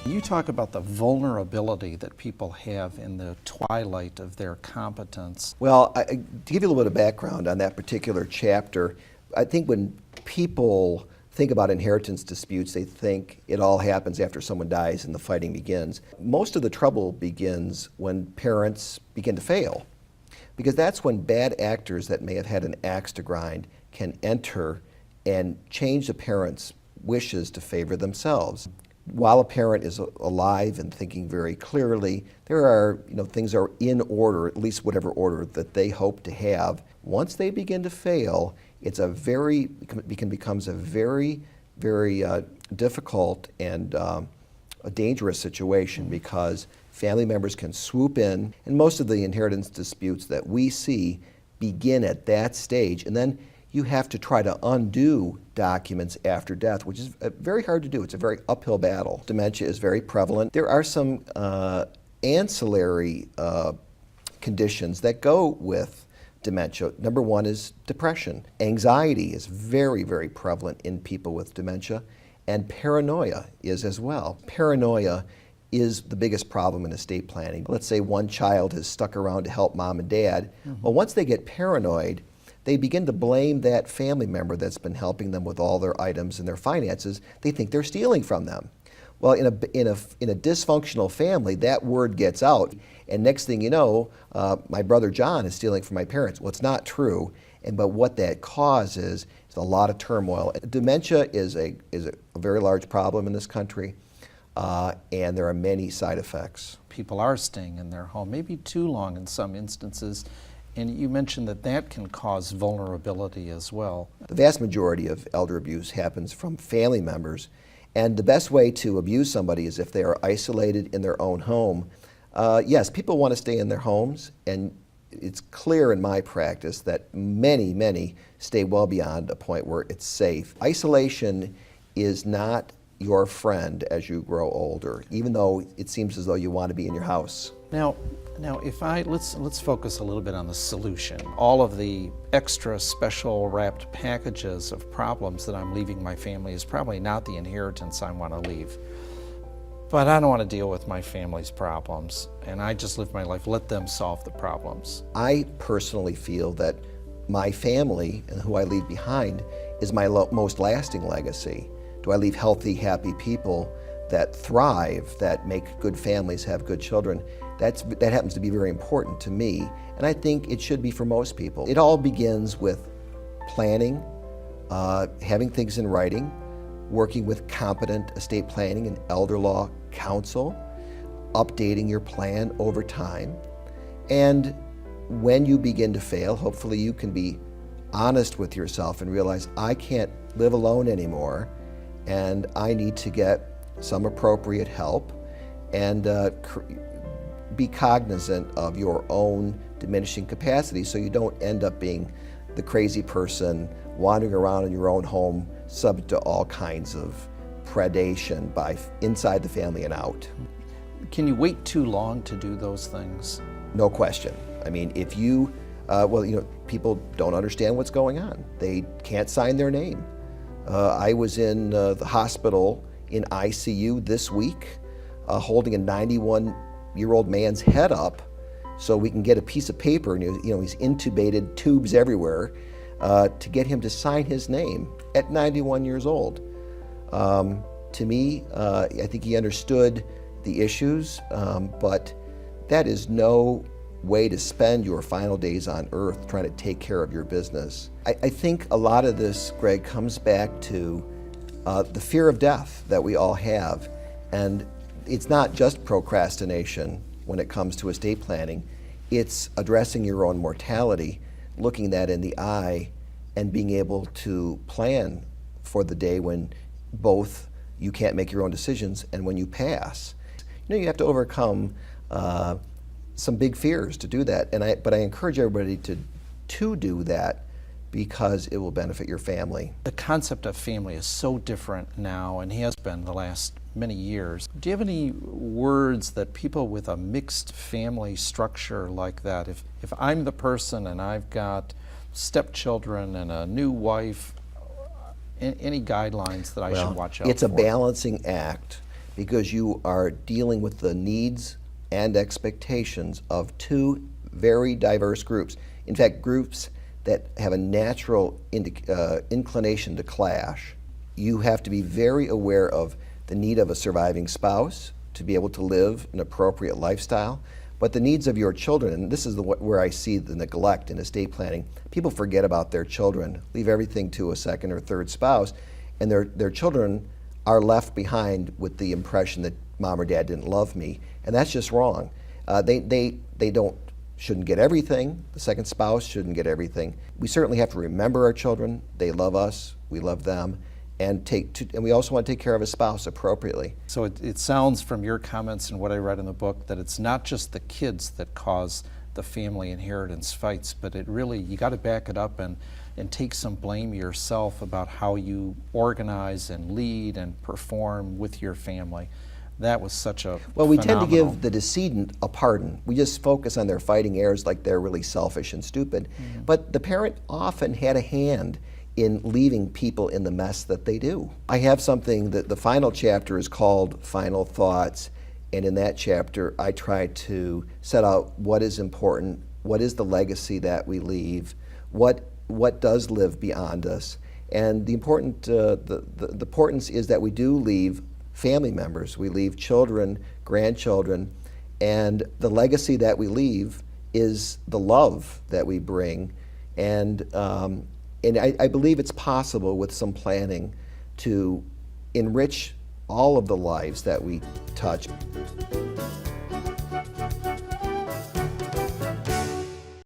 You talk about the vulnerability that people have in the twilight of their competence. Well, to give you a little bit of background on that particular chapter, I think when people think about inheritance disputes, they think it all happens after someone dies and the fighting begins. Most of the trouble begins when parents begin to fail, because that's when bad actors that may have had an axe to grind can enter and change the parents' wishes to favor themselves. While a parent is alive and thinking very clearly, there are, things are in order, at least whatever order that they hope to have. Once they begin to fail, it becomes a very, very difficult and a dangerous situation, because family members can swoop in, and most of the inheritance disputes that we see begin at that stage, and then you have to try to undo documents after death, which is very hard to do. It's a very uphill battle. Dementia is very prevalent. There are some ancillary conditions that go with dementia. Number one is depression. Anxiety is very, very prevalent in people with dementia, and paranoia is as well. Paranoia is the biggest problem in estate planning. Let's say one child has stuck around to help mom and dad. Well, once they get paranoid, they begin to blame that family member that's been helping them with all their items and their finances. They think they're stealing from them. Well, in a dysfunctional family, that word gets out, and next thing you know, my brother John is stealing from my parents. Well, it's not true, but what that causes is a lot of turmoil. Dementia is a very large problem in this country, and there are many side effects. People are staying in their home, maybe too long in some instances. And you mentioned that that can cause vulnerability as well. The vast majority of elder abuse happens from family members, and the best way to abuse somebody is if they are isolated in their own home. Yes, people want to stay in their homes, and it's clear in my practice that many stay well beyond a point where it's safe. Isolation is not your friend as you grow older, even though it seems as though you want to be in your house. Now, let's focus a little bit on the solution. All of the extra special wrapped packages of problems that I'm leaving my family is probably not the inheritance I want to leave. But I don't want to deal with my family's problems, and I just live my life. Let them solve the problems. I personally feel that my family and who I leave behind is my most lasting legacy. Do I leave healthy, happy people that thrive, that make good families, have good children? That happens to be very important to me, and I think it should be for most people. It all begins with planning, having things in writing, working with competent estate planning and elder law counsel, updating your plan over time, and when you begin to fail, hopefully you can be honest with yourself and realize, I can't live alone anymore, and I need to get some appropriate help, and be cognizant of your own diminishing capacity so you don't end up being the crazy person wandering around in your own home, subject to all kinds of predation by inside the family and out. Can you wait too long to do those things? No question. I mean, if you, people don't understand what's going on. They can't sign their name. I was in the hospital in ICU this week, holding a 91-year-old man's head up so we can get a piece of paper, and he's intubated, tubes everywhere, to get him to sign his name at 91 years old. To me, I think he understood the issues, but that is no way to spend your final days on earth trying to take care of your business. I think a lot of this, Greg, comes back to the fear of death that we all have. And it's not just procrastination when it comes to estate planning. It's addressing your own mortality, looking that in the eye, and being able to plan for the day when both you can't make your own decisions and when you pass. You have to overcome some big fears to do that, but I encourage everybody to do that because it will benefit your family. The concept of family is so different now and has been the last many years. Do you have any words that people with a mixed family structure like that, if I'm the person and I've got stepchildren and a new wife, any guidelines that I should watch out for? It's a balancing act because you are dealing with the needs and expectations of two very diverse groups. In fact, groups that have a natural inclination to clash. You have to be very aware of the need of a surviving spouse to be able to live an appropriate lifestyle, but the needs of your children, and this is where I see the neglect in estate planning. People forget about their children, leave everything to a second or third spouse, and their children are left behind with the impression that mom or dad didn't love me, and that's just wrong. They shouldn't get everything. The second spouse shouldn't get everything. We certainly have to remember our children. They love us, we love them, and we also want to take care of a spouse appropriately. So it sounds from your comments and what I read in the book that it's not just the kids that cause the family inheritance fights, but it really, you got to back it up and take some blame yourself about how you organize and lead and perform with your family. That was such a Well, we tend to phenomenal- give the decedent a pardon. We just focus on their fighting heirs like they're really selfish and stupid. But the parent often had a hand in leaving people in the mess that they do. I have something that the final chapter is called Final Thoughts, and in that chapter I try to set out what is important, what is the legacy that we leave, what does live beyond us. And the importance is that we do leave family members, we leave children, grandchildren, and the legacy that we leave is the love that we bring. And I believe it's possible with some planning to enrich all of the lives that we touch.